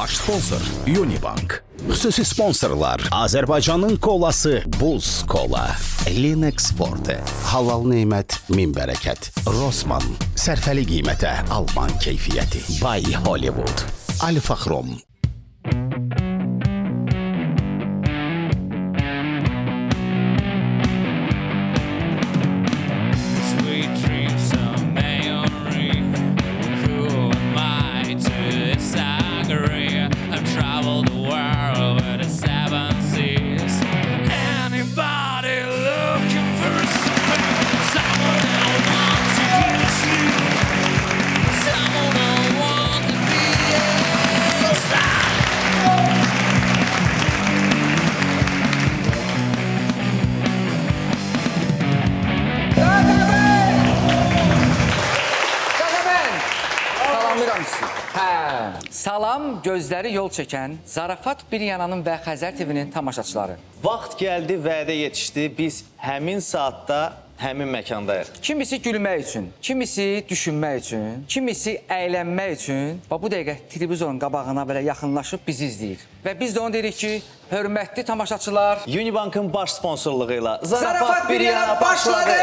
Baş sponsor Unibank. Xüsusi sponsorlar Azərbaycanın kolası Buz Kola, Linux Forte, Halal Nemət Min Bərəkət, Rossmann, sərfəli qiymətə Alman keyfiyyəti, Bay Hollywood, Alfa Xrom. Salam, gözləri yol çəkən Zarafat Bir Yananın və Xəzər TV-nin tamaşaçıları. Vaxt gəldi, vədə yetişdi. Biz həmin saatda, həmin məkandayıq. Kimisi gülmək üçün, kimisi düşünmək üçün, kimisi əylənmək üçün bu dəqiqə televizorun qabağına belə yaxınlaşıb bizi izləyir. Və biz də onu deyirik ki, hörmətli tamaşaçılar, Unibankın baş sponsorluğu ilə Zarafat Bir Yana başladı!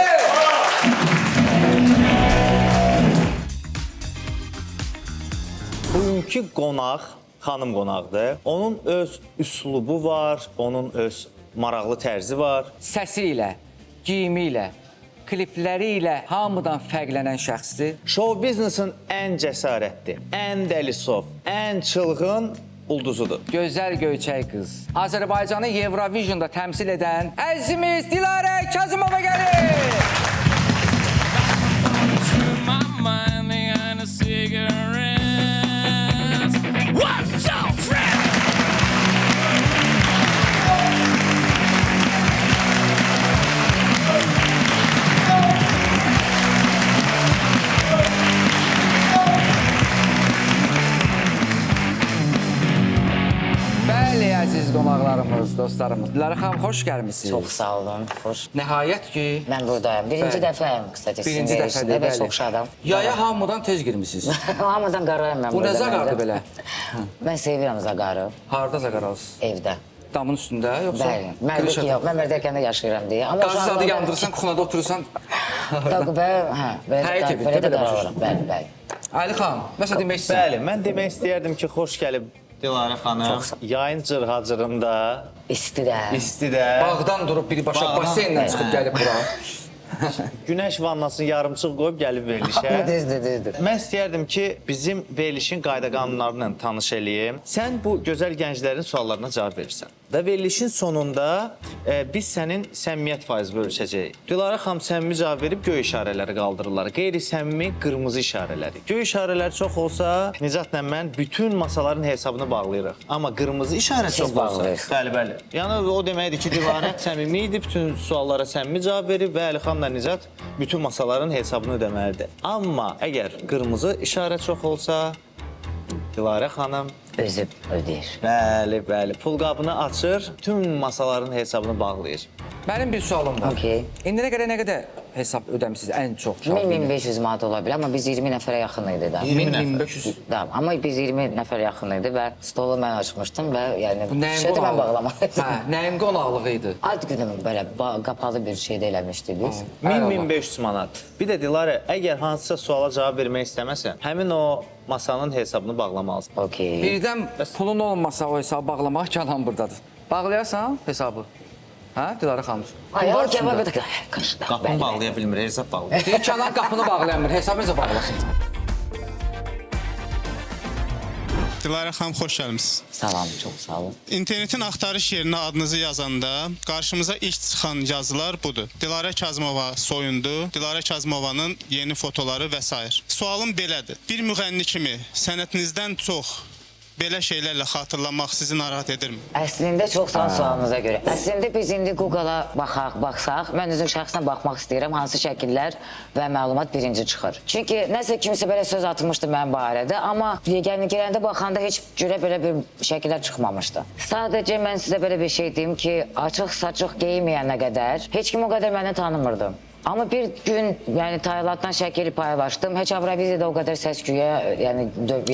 Bugünkü qonaq, xanım qonaqdır. Onun öz üslubu var, onun öz maraqlı tərzi var. Səsi ilə, giyimi ilə, klipləri ilə hamıdan fərqlənən şəxsdir. Show biznesin ən cəsarətli, ən dəlisov, ən çılğın ulduzudur. Gözəl göyçək qız. Azərbaycanı Eurovision'da təmsil edən əzizimiz Dilarə Kazımova gəlir. Bəli, əziz qonaqlarımız, dostlarımız. Dilarə xanım, xoş gəlmişsiniz. Çok sağ olun, hoş. Nəhayət ki... Ben buradayım. Birinci dəfəyim kısacası. Birinci dəfədir, Evet, çok şadam. Yaya hamıdan tez girmişsiniz. Hamıdan qarayım ben Bu burada. nə zaqardı belə? Ben seviyorum zaqarı. Harada zaqaralısınız? Evdə. Damın üstündə, yoxsa? Bəli. Mərdək yox, mən Mərdəkəndə yaşayıram deyə. Amma Qazı zadı yandırırsan, kuxunada oturursan. Belə evində də belə qalıram. Bəli, bəli. Ali xanım, nəsə demək istəyirəm. Bəli, mən demək istəyərdim ki, xoş gəlib Dilarə xanım. Yayın cırhacırında, İstidə. istidə, Bağdan durub birbaşa baseynlə çıxıb gəlib bura. günəş vannasını yarımçıq qoyub gəlib verilişə. Düzdür. Mən istəyərdim ki, bizim verilişin qayda-qanunları ilə tanış eləyim. Sən bu gözəl gənclərin suallarına cavab verirsən. Və verilişin sonunda biz sənin səmimiyyət faizi ölçəcəyik. Dilarə xanım səmimi cavab verib göy işarələri qaldırırlar. Qeyri-səmimi qırmızı işarələri. Göy işarələri çox olsa, Nicatla mən bütün masaların hesabını bağlayırıq. Amma qırmızı işarə Siz çox olsa, bağlayırsınız. bəli. Yəni o deməkdir ki, Dilarə səmimi idi, bütün suallara səmimi cavab verib və Əli xanımla Nicat bütün masaların hesabını ödəməlidir. Amma əgər qırmızı işarə çox olsa, Dilarə xanım Özü ödəyir. bəli, pul qabını açır, tüm masaların hesabını bağlayır. Mənim bir sualım var. Okey. İndiyənə qədər nə qədər hesab ödəmisiniz ən çox? 1500 manat ola bilər, amma biz 20 nəfərə yaxın idi da. 1500. Tamam, amma biz 20 nəfər yaxın idi və stolu mən açmışdım və yəni Bu nəyin şeydə mən qonaqlığı? bağlamalıydım. Hə, nəyin qonaqlığı idi? Ad günüm belə qapalı bir şeydə eləmişdik biz. 1000-1500 manat. Bir də Dilarə, əgər hansısa suala cavab vermək istəməsən, həmin o masanın hesabını bağlamalısan. Okey. Birdən pulun olmasa o hesabı bağlamaq kənan buradadır. Bağlayarsan hesabı. Hə, Dilarə xanım? Ay, Var o üstündə. cavabı da qaşıdı. Qapını bağlaya bilmir, hesab bağlayır. Deyir kənan qapını bağlayamır, hesabı necə bağlasın? Dilarə xanım, xoş gəlmisiniz. Salam, çox sağ olun. İnternetin axtarış yerinə adınızı yazanda qarşımıza ilk çıxan yazılar budur. Dilarə Kazımova soyundu, Dilarə Kazımovanın yeni fotoları və s. Sualım belədir. Bir müğənni kimi sənətinizdən çox belə şeylərlə xatırlamaq sizi narahat edirmi? Əslində çox sağ sualınıza görə. Əslində biz indi Google-a baxsaq, mən özüm şəxsən baxmaq istəyirəm hansı şəkillər və məlumat birinci çıxır. Çünki nəsə kimsə belə söz atmışdı mənim barədə, amma yəni girəndə baxanda heç görə belə bir şəkillər çıxmamışdı. Sadəcə mən sizə belə bir şey deyim ki, açıq-saçıq geyməyənə qədər heç kim o qədər məni tanımırdı. Amma bir gün yəni Taylanddan şəkili paylaşdım. Heç Avroviziyada o qədər səs-küyə yəni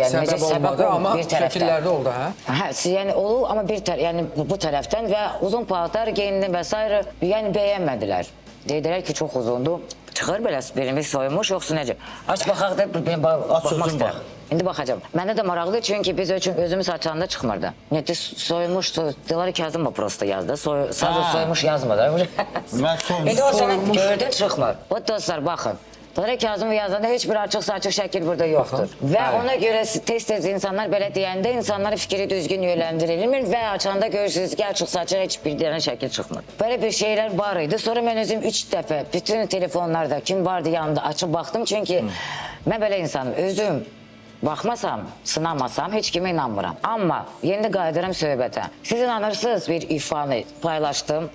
Səbəb olmadı, amma bir tərəfdən. şəkillərdə oldu, hə? Hə, yəni olur, amma yəni bu tərəfdən və uzun paltar geyindim və s. yəni bəyənmədilər. Dedilər ki, çox uzundur. Çıxır belə birimiz soyumuş, yoxsa necə? Aç baxaq da baxmaq istəyirəm. İndi baxacağım. Mənə də maraqlıdır çünki biz özümüz açanda çıxmırdı. Necə soyumuş, Dilarə Kazımova prosta yazdı. Sadəcə soyumuş yazmadı. Mən soyumuş. İndi o sənə gördün çıxmır. Bu dostlar baxın. Dilarə Kazımova yazanda heç bir açıq-saçıq şəkil burada yoxdur. Və ona görə tez-tez insanlar belə deyəndə insanların fikri düzgün yönləndirilmir və açanda görürsünüz ki, açıq-saçıq heç bir dənə şəkil çıxmır. Belə bir şeylər var idi. Sonra mən özüm 3 dəfə bütün telefonlarda kim vardı yanında açıb baxdım. Çünki mən belə insanım. Özüm baxmasam, sınamasam heç kimə inanmıram. Amma yeni qayıdıram söhbətə. Siz inanırsınız bir ifanı paylaşdım.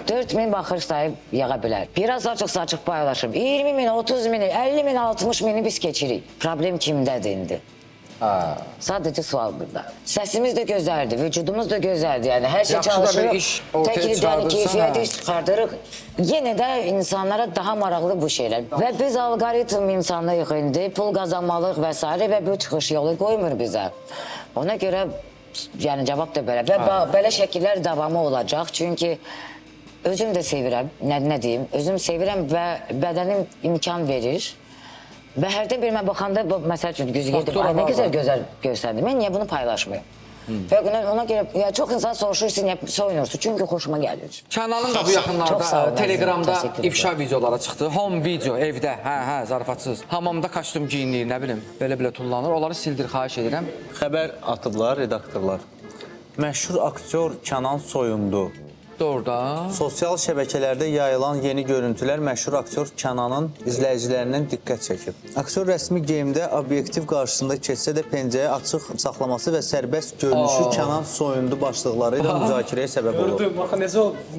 4000 baxış sayıb yağa bilər. Biraz açıq-saçıq paylaşım. 20 bin, 30 bin, 50 bin, 60 bini biz keçirik. Problem kimdədir indi? Sadəcə sual burada. Səsimiz də gözəldir, vücudumuz da gözəldir. Yəni hər şey Yaxşı da bir çalışırıq. iş ortaya Təkli çıxardırsan, keyfiyyəti hə. iş çıxardırıq. Yenə də insanlara daha maraqlı bu şeylər. Və biz alqoritm insanlıyıq indi, pul qazanmalıyıq və s. və bu çıxış yolu qoymur bizə. Ona görə yəni cavab da belə. Və belə şəkillər davamı olacaq. Çünki özüm də sevirəm, nə deyim, özüm sevirəm və bədənim imkan verir. Və hərdən bir mən baxanda, məsəl üçün güzgü edib, ay nə gözəl göstərdim, mən niyə bunu paylaşmayım? Və ona görə çox insan soruşur, siz niyə soyunursunuz? Çünki xoşuma gəlir. Kənanın da bu Çox sağ yaxınlarda olun, Telegramda təşəkkür edirəm. ifşa videolara çıxdı. Home video, evdə, hə, zarafatsız. Hamamda kostyum geyinir, nə bilim, belə tullanır. Onları sildir, xahiş edirəm. Xəbər atıblar redaktorlar. Məşhur aktyor Kənan soyundu. Doğrudan. Sosial şəbəkələrdə yayılan yeni görüntülər məşhur aktyor Kənanın izləyicilərindən diqqət çəkib. Aktyor rəsmi geyimdə obyektiv qarşısında keçsə də pencəyi açıq saxlaması və sərbəst görünüşü Kənan soyundu başlıqları ilə müzakirəyə səbəb olub. Gördüm, baxın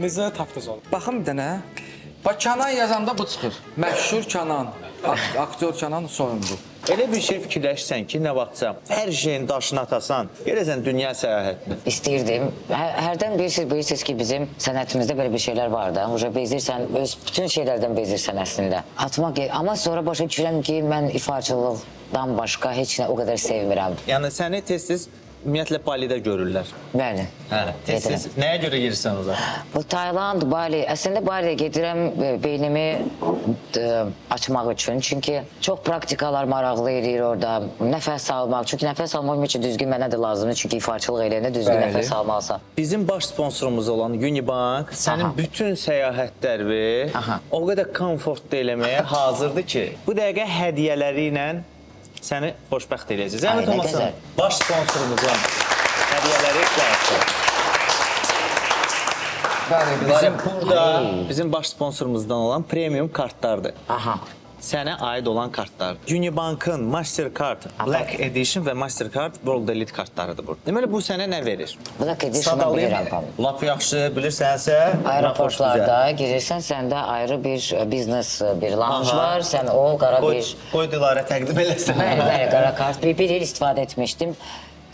necə tapdınız onu? Baxın bir dənə. Bax, Kənan yazanda bu çıxır. Məşhur Kənan, aktyor Kənan soyundu. Elə bir şey fikirləşsən ki, nə vaxtsa hər şeyin daşını atasan, gedəsən dünya səyahətinə. İstəyirdim. Hərdən bilirsiniz ki, bizim sənətimizdə belə bir şeylər var da. Uca bezirsən, öz bütün şeylərdən bezirsən əslində. Atmaq, amma sonra başa düşürəm ki, mən ifaçılıqdan başqa heç nə o qədər sevmirəm. Yəni səni tez-tez ümumiyyətlə Balidə görürlər. Bəli. Hə, tez-tez nəyə görə girirsən oza? Bu Tayland, Bali, əslində Baliyə gedirəm beynimi açmaq üçün. Çünki çox praktikalar maraqlı eləyir orada. Nəfəs almaq. Çünki nəfəs almaq üçün düzgün mənə də lazımdır. Çünki ifaçılıq eləyəndə düzgün nəfəs almalısan. Bizim baş sponsorumuz olan Unibank sənin bütün səyahətlərini o qədər komfortlu eləməyə hazırdır ki, bu dəqiqə hədiyyələri ilə səni xoşbəxt eləyəcək. Zəhmət olmasın, baş sponsorumuzun hədiyyələri gəlsin. Burada bizim baş sponsorumuzdan olan premium kartlardır. Sənə aid olan kartlardır. Unibank'ın Mastercard Black Edition və Mastercard World Elite kartlarıdır bu. Deməli, bu sənə nə verir? Black Edition'ı bilirəm. Lap yaxşı, bilirsənsə... Aeroportlarda girirsən, səndə ayrı bir biznes, bir lounge var. Sən o qara bir... Qoy Dilarə təqdim eləsən. Bəli, qara kart. Bir il istifadə etmişdim.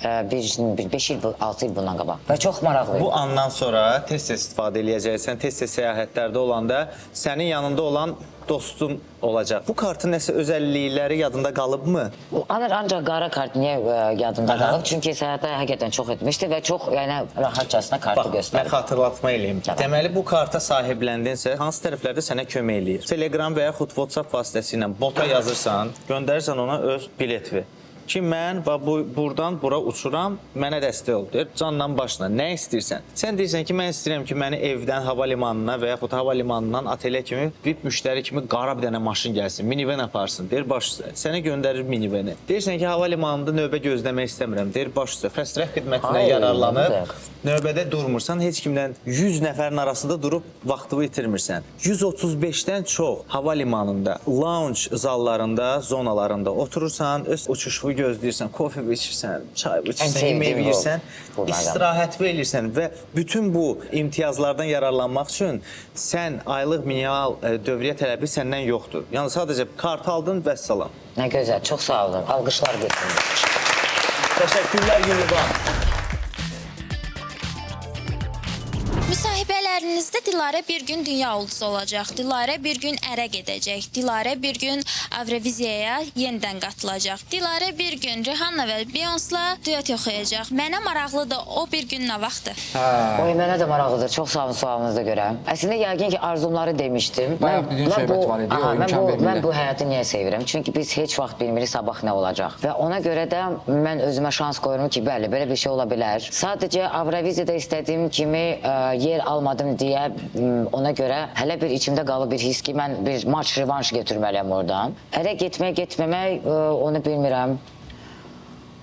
5 il, 6 il bundan qabaq. Və çox maraqlıyım. Bu andan sonra tez-tez istifadə eləyəcəksən, tez-tez səyahətlərdə olanda sənin yanında olan dostun olacaq. Bu kartın nəsə özəllikləri yadında qalıbmı? Ancaq qara kart niyə yadımda qalıb? Çünki səyahətə həqiqətən çox etmişdi və çox rahatcasına kartı Mən göstərdi. xatırlatma eləyim. Deməli, bu karta sahibləndinsə, hansı tərəflərdə sənə kömək eləyir? Telegram və yaxud WhatsApp vasitəsilə bota yazırsan, göndərirsən ona öz bileti. Ki, mən buradan bura uçuram, mənə dəstək ol, deyir, canla başla, nə istəyirsən? Sən deyirsən ki, mən istəyirəm ki, məni evdən hava limanına və yaxud hava limanından otelə kimi, VIP müştəri kimi qara bir dənə maşın gəlsin, minivan aparsın, deyir, baş üstə. Sənə göndərir minivəni. Deyirsən ki, hava limanında növbə gözləmək istəmirəm, deyir, baş üstə. Fast track xidmətindən yararlanıb, növbədə durmursan, heç kimdən 100 nəfərin arasında durub vaxtını itirmirsən. 135-dən çox hava limanında, lounge zallarında, zonalarında oturursan, öz uçuşu gözləyirsən, kofe içirsən, çay içirsən, yemək yeyirsən, istirahət verirsən və bütün bu imtiyazlardan yararlanmaq üçün sən aylıq minimal dövriyyə tələbi səndən yoxdur. Yəni sadəcə kart aldın və salam. Nə gözəl, çox sağ olun. Alqışlar götürün. Təşəkkürlər Unibank. Müsahibələrinizdə Dilarə bir gün dünya ulduzu olacaq. Dilarə bir gün ərə gedəcək. Dilarə bir gün Avreviziyaya yenidən qatılacaq. Dilarə bir gün Rihanna və Beyoncé-la duet oxuyacaq. Mənə maraqlıdır o bir gün nə vaxtdır? Oy, mənə də maraqlıdır. Çox sağ olun sualınıza görə. Əslində yəqin ki, arzumları demişdim. Bayaq dediyin söhbət var idi, o imkan vermirlər. Mən bu həyatı niyə sevirəm? Çünki biz heç vaxt bilmirik sabah nə olacaq. Və ona görə də mən özümə şans qoyurum ki, bəli, belə bir şey ola bilər. Sadəcə Avreviziyada istədiyim kimi yer almadım deyə ona görə hələ bir içimdə qalıb bir his ki, mən bir maç revanş götürməliyəm oradan. Ərə getmək, onu bilmirəm.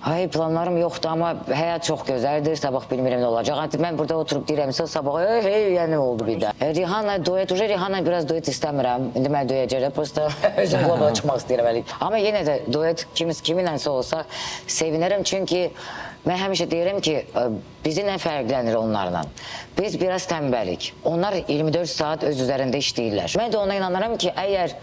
Hayır, planlarım yoxdur, amma həyat çox gözəldir, sabah bilmirəm nə olacaq. Mən burada oturub deyirəmsə, sabah yəni oldu bir də. Rihanna duet, Rihanna biraz duet istəmirəm. İndi mən duyacaqam, prosta özüm qoluna çıxmaq istəyirəm. Amma yenə də duet kiminləsə olsa sevinərəm, çünki mən həmişə deyirəm ki, bizi nə fərqlənir onlarla? Biz biraz tənbəlik. Onlar 24 saat öz üzərində işləyirlər. Mən də ona inanıram ki, əgər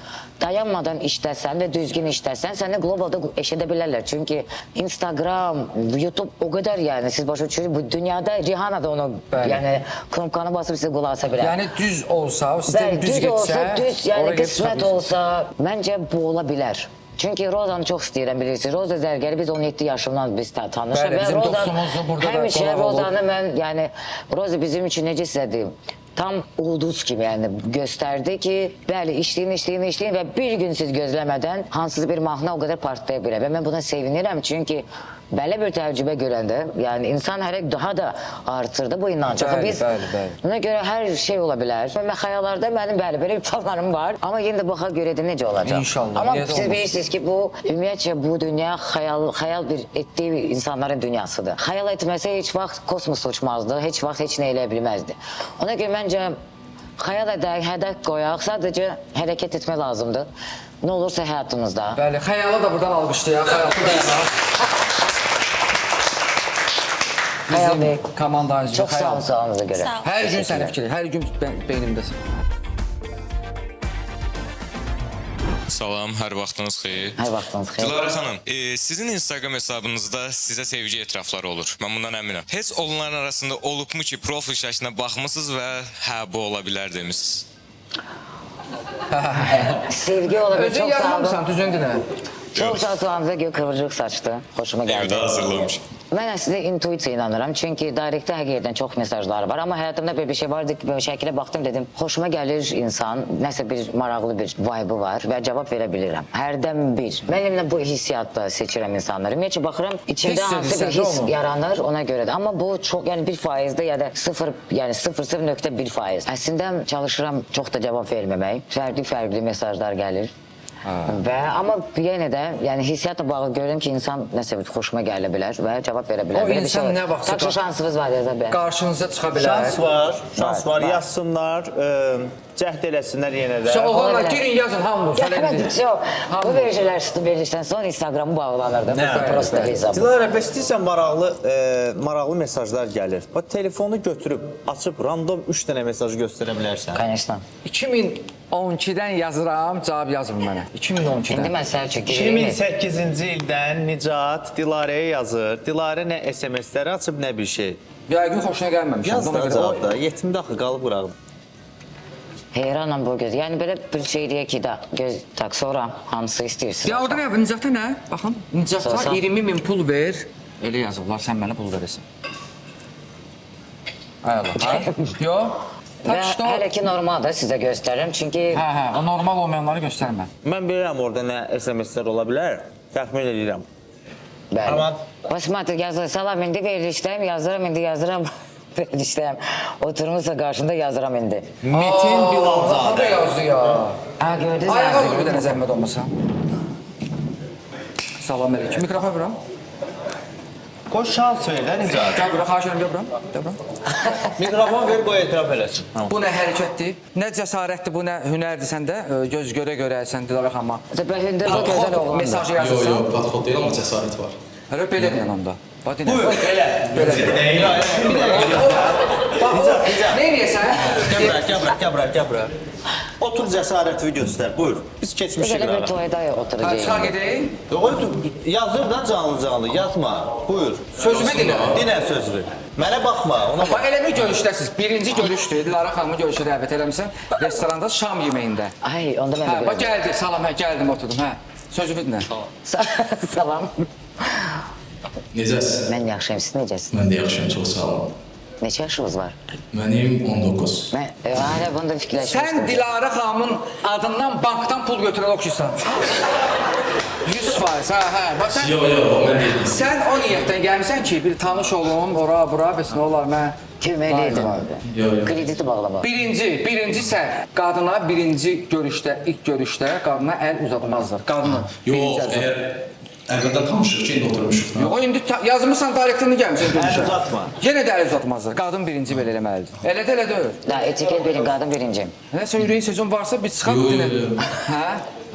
dayanmadan işləsən və düzgün işləsən, səni qlobalda eşidə bilərlər. Çünki Instagram, YouTube o qədər yəni, siz başa düşürsünüz, bu dünyada Rihanna da onu, yəni knopkanı basıb sizə qulaq asa bilər. Yəni düz olsa, o sistem düz getsə, yəni qismət olsa, məncə bu ola bilər. Çünki Rozanı çox istəyirəm, bilirsiniz. Roza Zərgəri biz 17 yaşımdan biz tanışıq. Bəli, bizim dostumuzdur, burada da həmişə qonaq olub. Rozanı mən, yəni Roza bizim üçün necə sizə deyim, tam ulduz kimi yəni göstərdi ki, bəli, işləyin və bir gün siz gözləmədən hansısa bir mahnı o qədər partlaya bilər. Və mən buna sevinirəm, çünki belə bir təcrübə görəndə, yəni insan hərək daha da artır da bu inancı. Bəli. Buna görə hər şey ola bilər. Mən xəyallarda mənim belə bir planlarım var, amma yenə də baxa görə də necə olacaq. İnşallah. Amma siz bilirsiniz ki, bu ümumiyyətcə bu dünya xəyal bir etdiyi insanların dünyasıdır. Xəyal etməsə heç vaxt kosmos uçmazdı, heç vaxt heç nə eləyə bilməzdi. Ona görə məncə xəyal edək, hədəf qoyaq, sadəcə hərəkət etmək lazımdır. Nə olursa həyatımızda. Bəli, xəyala da buradan alqışlayaq, xəyala dayanaq. Bizim komandanızın Çox sağ olun sualınıza görə. Sağ ol. Hər gün səni fikir, hər gün beynimdəsin. Salam, hər vaxtınız xeyir. Hər vaxtınız xeyir. Dilarə xanım, sizin Instagram hesabınızda sizə sevgi etirafları olur. Mən bundan əminəm. Heç onların arasında olubmu ki, profil şəklinə baxmısınız və hə, bu ola bilər demisiniz? Sevgi ola bilər, Özün çox sağ olun. yazmamısan, düzün dinə. Çox sağ sualınıza görə kıvırcıq saçdı, xoşuma gəldi. Evdə hazırlamışım. Mən əslində intuisiya inanıram, çünki direktdə həqiqətən çox mesajlar var. Amma həyatımda bir şey vardı ki, böyle şəkilə baxdım, dedim, xoşuma gəlir insan, nəsə bir maraqlı bir vibe'ı var və cavab verə bilirəm. Hərdən bir. Mənimlə bu hissiyatla seçirəm insanları. Ümumiyyətcə baxıram, içimdə Hiss hansı bir edirsən, his doğru. yaranır ona görə də. Amma bu çox, yəni 1%-də ya da 0.1%. Əslində çalışıram çox da cavab verməmək. Fərqli mesajlar gəlir. Və amma yenə də yəni hissiyatla bağlı görürəm ki, insan nəsə xoşuma gələ bilər və cavab verə bilər. O insan nə vaxtsa Taksi şansınız var yazar bilər. Qarşınıza çıxa bilər. Şans var, yazsınlar, cəhd eləsinlər yenə də. Oğlanlar girin yazın, hamınız. Bu verilişdən sonra Instagramı bağlanırdı. Prosta hesab. Dilarə, bəs istəyirsən maraqlı mesajlar gəlir. Bax, telefonu götürüb, açıb, random 3 dənə mesaj göstərə bilərsən. Конечно. 2012-dən yazıram, cavab yazın mənə. 2012-dən. İndi mən Səlçuk gireyim. 2008-ci ildən Nicat Dilarəyə yazır. Dilarə nə SMS-ləri açıb, nə bir şey. Yəqin xoşuna gəlməmişəm. Yaz da cavabda, yetimdə axı qalıb qıraqdı. Heyranam bu göz. Yəni belə bir şey deyək ki, göz tak sonra hansı istəyirsiniz? Ya orada nə var? Nicata nə? Baxın. Nicata Sorsan. 20.000 pul ver. Elə yazırlar, sən mənə pul verirsən. Ay Allah. Ha? Yox. Və Tak işte o. hələ ki normaldır sizə göstərirəm, çünki Hə, o normal olmayanları göstərmə. Mən bilirəm orada nə SMS-lər ola bilər, təxmin edirəm. bəli. Amma- Basmatik yazır, salam indi verilişdəyim, yazıram verilişdəyim. Oturmuşsa qarşında yazıram indi. Metin Bilalzadə Bilalzadə. yazdı ya. Ha gördünüz mü? Ayağa dur bir dənə zəhmət olmasa. Salam əleykum. Mikrofon vuram. Qoy şans ver də Nicat. Gəl bura, xahiş edirəm, gəl bura. Gəl bura. Mikrofon ver, qoy etiraf eləsin. Bu nə hərəkətdir? Nə cəsarətdir, bu nə hünərdir səndə? Göz görə sən Dilarə xanıma. Zəbəhində bu gözəl oğlandır. Mesajı yazırsan. Patron deyil, amma cəsarət var. Hələ belə deyən onda. Bax dinə. Buyur, elə. Bax, nə edirsən? Gəl bura. Otur cəsarətini göstər. Buyur. Biz keçmişik Belə bir qırağa. toyda Hə, oturacağıq. çıxa gedək. Yazır da canlı. Yazma. Buyur. Sözümü dinlə. Dinə söz ver. Mənə baxma. Ona Bax, elə bir görüşdəsiz. Birinci görüşdür. Dilara xanımı görüşə dəvət eləmişsən. Restoranda şam yeməyində. Ay, onda mən Hə, də bax, bilirəm. gəldi. Salam, hə, gəldim, oturdum, hə. Sözümü dinlə. Salam. Necəsiz? Mən yaxşıyım, siz necəsiniz? Mən də yaxşıyım, çox sağ olun. Neçə yaşınız var? Mənim 19. Mən hələ bunda fikirləşmişdim. Sən Dilara xanımın adından bankdan pul götürən oxşuysan. 100%, hə. Bax, sən... Yox, mən deyildim. Sən o niyyətdən gəlmisən ki, bir tanış olum, ora, bura, bəs nə olar, mən... Köməkli Vay, idim. Krediti bağlamaq. Birinci səhv. Qadına birinci görüşdə, ilk görüşdə qadına əl uzatmazlar. Qadına. Yox, əgər əvvəldən tanışıq ki, indi oturmuşuq. Yox, indi yazmısan, tarixdən gəlmişsən görüşə. Əl uzatma. Yenə də əl uzatmazlar. Qadın birinci belə eləməlidir. Elə də öyle. La etiket verin, qadın birinci. Sən ürəyin sözün varsa bir çıxaq Yox, dinə. yox, yox. Hə?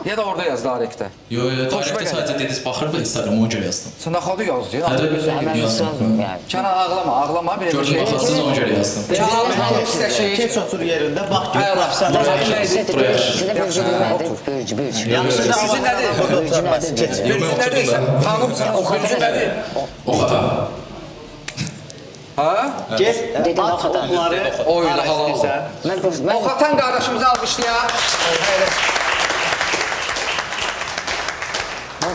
Ya da orada yaz tarixdə. Yox, Xoşuma tarixdə gəlir. sadəcə dediniz, baxır və Instagram ona görə yazdım. Sən axadı yazdı. Həmən Yazdım. ısrar yəni. Kənan ağlama bir Gördüm, baxırsınız ona görə yazdım. Kənan istəşir. Keç otur yerində, bax gör, Ayol, professional. Sizin bürcünüz nədir? Bürc. Yaxşı da Sizin nədir? burada oturmaz. Keç. Bürcün nədir? Sən xanımsan, o bürcün nədir? Oxata. Ha? Get. Dedim, At oxadan. onları. Oy, hara halal. istəyirsən. Mən Oxatan qardaşımızı alqışlayaq.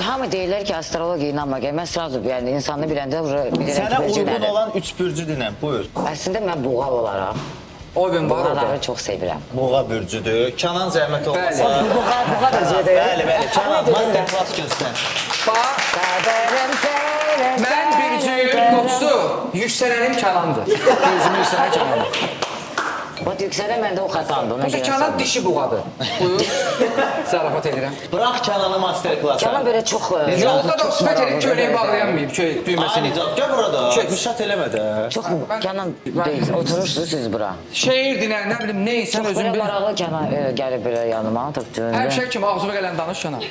hamı deyirlər ki, astrologiya inanma gəl. Mən sразу yəni insanı biləndə bilirəm Sənə ki, bürcü uyğun nədir. olan 3 bürcü dinəm. Buyur. Əslində mən buğa olaraq O gün var orada. buğaları çox sevirəm. Buğa bürcüdür. Kənan zəhmət olmasa. Bəli. Buğa da zedir. Bəli. Kənan master class göstər. Bax, mən bircü qoçsu, yüksələnim Kənandır. Gözümü yüksələn Kənandır. Bax yüksələ məndə o xətandır. Yoxsa Kənan dişi buğadır. Buyur. Zarafat edirəm. Burax Kənanı master class. Kənan belə çox... Yolda da sifət edib köynəyi bağlayamayıb, düyməsini. Ay, gəl burada. Çək. Müşat eləmə də. Çox Kənan deyil, oturursunuz siz bura. Şeir dinər, nə bilim, nə insan Çox özün belə bil. maraqlı Kənan gəlib belə yanıma, Hər düyündə. şey kimi ağzıma gələn danış Kənan.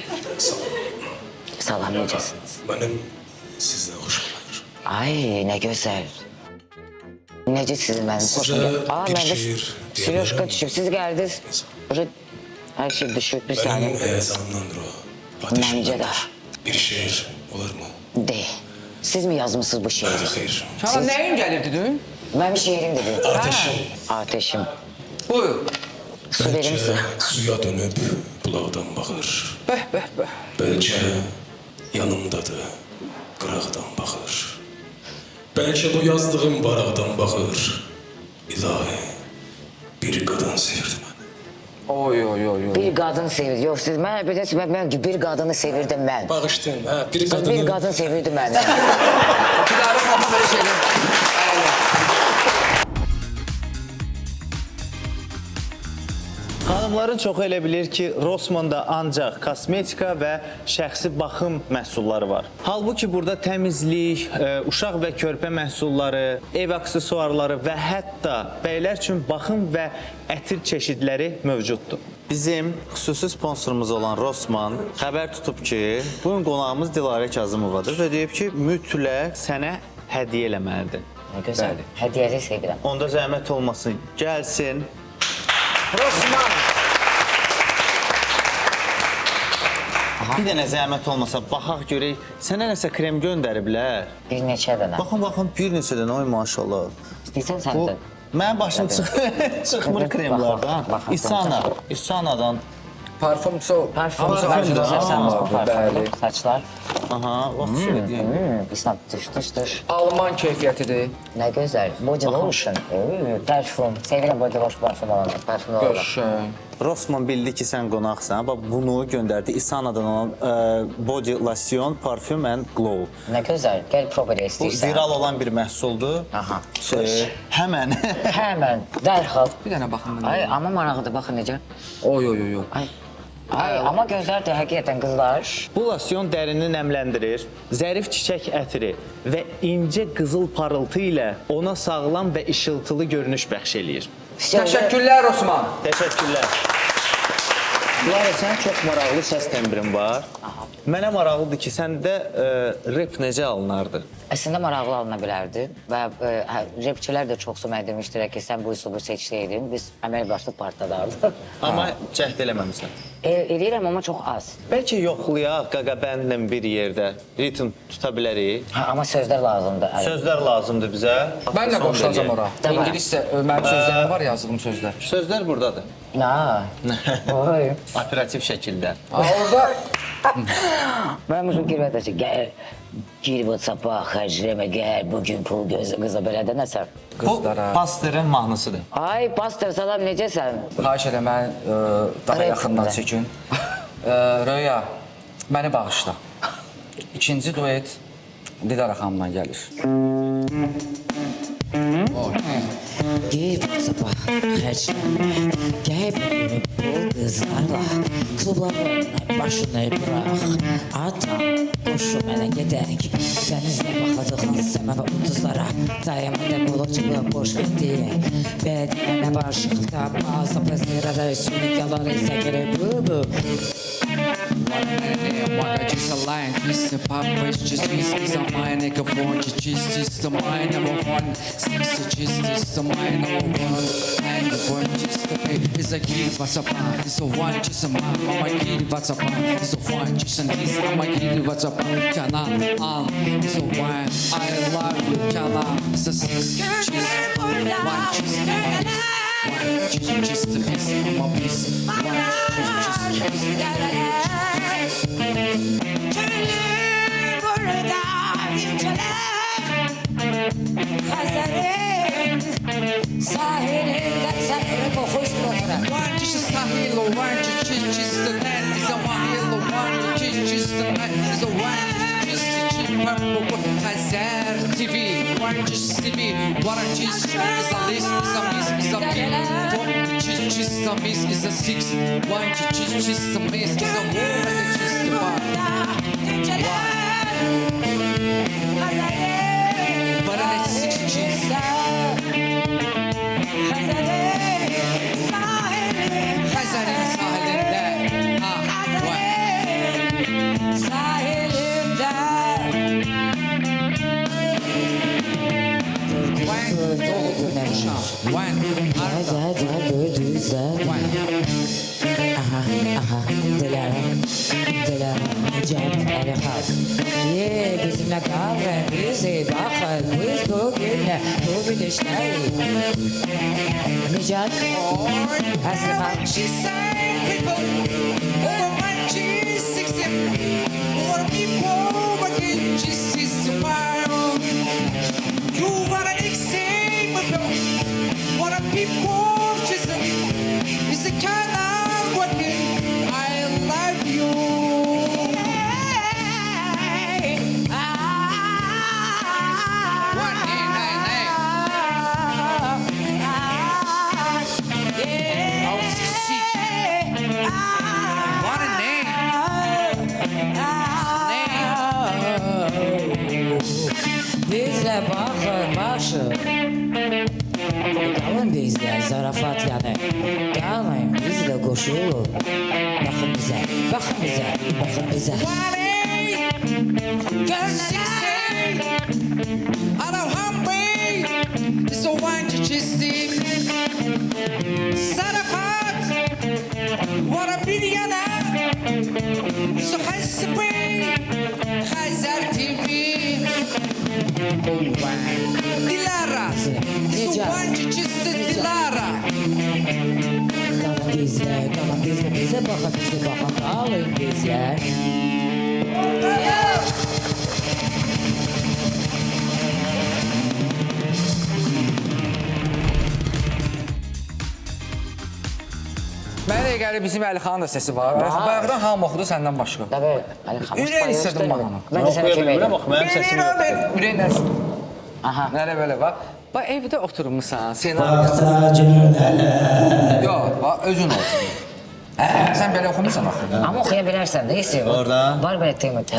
Salam, necəsiniz? Mənim sizdən xoşum gəlir. Ay, nə gözəl. Necə sizin mənim xoşum gəlir? Sizə bir məndə şeir deyə Siryoşka bilərəm. düşüb, siz gəldiniz. Hər şey düşüb, bir saniyə. Mənim həyəcanımdandır o. Məncə də. Ateşimdandır. Bir şeir olur mu? De. Siz mi yazmısınız bu şeiri? Xeyr. Kənan nəyin gəlirdi dün? Mənim şeirim dedi. Ateşim. Ateşim. Buyur. Su verir misin? Suya dönüb bulaqdan baxır. Bəh. Bəlkə yanımdadır, qıraqdan baxır. Bəlkə bu yazdığım baraqdan baxır. İlahi, bir qadın sevirdi məni. Oy. Bir qadın sevir. Yox, siz mənə bilirsiz, mən bir qadını sevirdim mən. Bağışlayın, hə, bir Bir qadını... qadın sevirdi məni. Dilara xanım belə şeydir. Xanımların çoxu elə bilir ki, Rossmanda ancaq kosmetika və şəxsi baxım məhsulları var. Halbuki burada təmizlik, uşaq və körpə məhsulları, ev aksesuarları və hətta bəylər üçün baxım və ətir çeşidləri mövcuddur. Bizim xüsusi sponsorumuz olan Rossman xəbər tutub ki, bu gün qonağımız Dilarə Kazımovadır və deyib ki, mütləq sənə hədiyyə eləməlidir. Nə gözəl. Hədiyyəli sevirəm. Onda zəhmət olmasın, gəlsin. Rosman. Bir dənə zəhmət olmasa, baxaq görək, sənə nəsə krem göndəriblər. Bir neçə dənə. Baxın, bir neçə dənə, oy maşallah. İstəyirsən sən Bu, də. mənim başım çıxmır kremlardan. İsanadan. Parfum so. Parfum Parfümdür, bəli. Saçlar. Aha, bax şöyle deyim. İsnat dış. Alman keyfiyyətidir. Nə gözəl. Body lotion. Parfum. Sevirəm body lotion parfum olanı. Parfum olanı. Qəşəng. Rossman bildi ki, sən qonaqsan. Bax, bunu göndərdi. İsanadan olan body lotion, parfüm and glow. Nə gözəl. Gəl proba Bu istəyirsən. viral olan bir məhsuldur. Aha. Həmən. Həmən, dərhal. Bir dənə baxın mənə. Ay, amma maraqlıdır, baxın necə. Oy. Ay, amma gözəldir həqiqətən qızlar. Bu losyon dərini nəmləndirir, zərif çiçək ətri və incə qızıl parıltı ilə ona sağlam və işıltılı görünüş bəxş eləyir. Təşəkkürlər Osman. Təşəkkürlər. Lara, sən çox maraqlı səs tembrin var. Mənə maraqlıdır ki, səndə rep necə alınardı? Əslində maraqlı alına bilərdi və repçilər də çoxsu mənə demişdilər ki, sən bu üslubu seçdiydin, biz əməl başlıq partladardıq. Amma cəhd eləməmisən. Eləyirəm, amma çox az. Bəlkə yoxlayaq qaqabəndlə bir yerdə ritm tuta bilərik. Amma sözlər lazımdır. Sözlər lazımdır bizə. Mən də Son qoşulacam dəqiqə. ora. Tamam. İngiliscə mənim sözlərim var, yazdığım sözlər. Sözlər buradadır. Oy. Operativ şəkildə. Orada Mən bu girmədə ki, gir WhatsApp-a, xərcləmə, gəl, bugün pul gözü qıza belə də nəsə. Bu qızlara pasterin mahnısıdır. Ay, pastor, salam, necəsən? xahiş edirəm məni daha Rep yaxından də. çəkin. Röya, məni bağışla. İkinci duet Dilara xanımdan gəlir. Gir WhatsApp'a xərclənmə, gəl bugünü bul qızlarla, klublarına başını bırax, atam, qoşu mənə gedək, dənizlə baxacaqlar səmə və ulduzlara, dayanmadan qolacıqla boş deyək, bədənə barışıqda, bazı prezlərə, sünniqyalar isə gerək bu. Чисто лайн, чисто папа, чисто майн, эко фон, чисто майн, фон, чисто майн, and the one чисто пей, is a kid WhatsApp, is a one чисто мама kid WhatsApp, is a one чисто низ, мама kid WhatsApp, канал, is a one, I love you, канал, is a six, чисто, one чисто, one чисто пис, мама пис, one чисто пис. One just a halo, one just a net is a halo, one just a net is a one just a cheap purple Hazard TV, one just TV, one just is a list, is a miss, is a pin, one just a miss, is a six, one just a miss, is a woman, just a bar. But I had 6 cheese. Hazarin sahilinde. Bizimle kal ve bizi bakın, biz bugünle bugün işleyiz. Nicat, hazır She sang people over my G60 for people but in G60 tomorrow. You got an example what a people just is the kind of what I love you. bizle bakın başı. Kalın bizle zarafat yani. Kalın bizle koşulun. Bakın bize, bakın bize, bakın bize. Dilara, Dilara. Kalın bizle, bize bakın, bize bakın. Kalın bizle. Mənə elə gəlir bizim Əlixanın da səsi var. Bayaqdan hamı oxudu səndən başqa. Tabii, Ali Xamış Ürək istədim mahnını. Ben de sana kömək Bax, mənim səsim yoxdur. Ürəklə. Aha. Nələ belə bax. Bax evdə oturmusan, senaryo. Yox, bax özün olsun. Sən belə oxumusan axı. Ama okuyabilirsen de istiyorum. Oradan. Var böyle temin. Ən